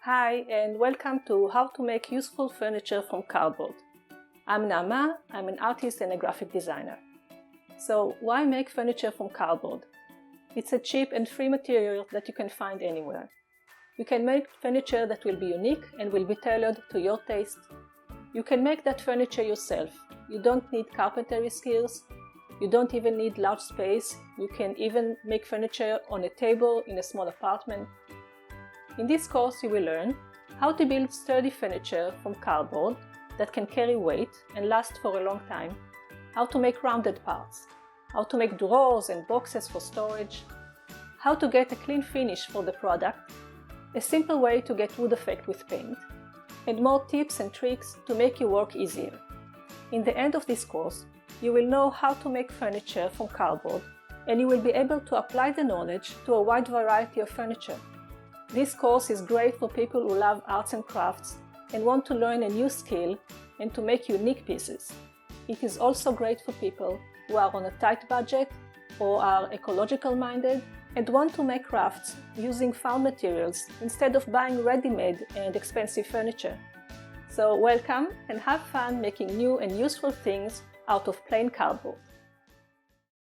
Hi and welcome to How to Make Useful Furniture from Cardboard. I'm Naama, I'm an artist and a graphic designer. So why make furniture from cardboard? It's a cheap and free material that you can find anywhere. You can make furniture that will be unique and will be tailored to your taste. You can make that furniture yourself. You don't need carpentry skills. You don't even need large space. You can even make furniture on a table in a small apartment. In this course, you will learn how to build sturdy furniture from cardboard that can carry weight and last for a long time, how to make rounded parts, how to make drawers and boxes for storage, how to get a clean finish for the product, a simple way to get wood effect with paint, and more tips and tricks to make your work easier. In the end of this course, you will know how to make furniture from cardboard, and you will be able to apply the knowledge to a wide variety of furniture. This course is great for people who love arts and crafts and want to learn a new skill and to make unique pieces. It is also great for people who are on a tight budget or are ecological minded and want to make crafts using found materials instead of buying ready-made and expensive furniture. So welcome and have fun making new and useful things out of plain cardboard.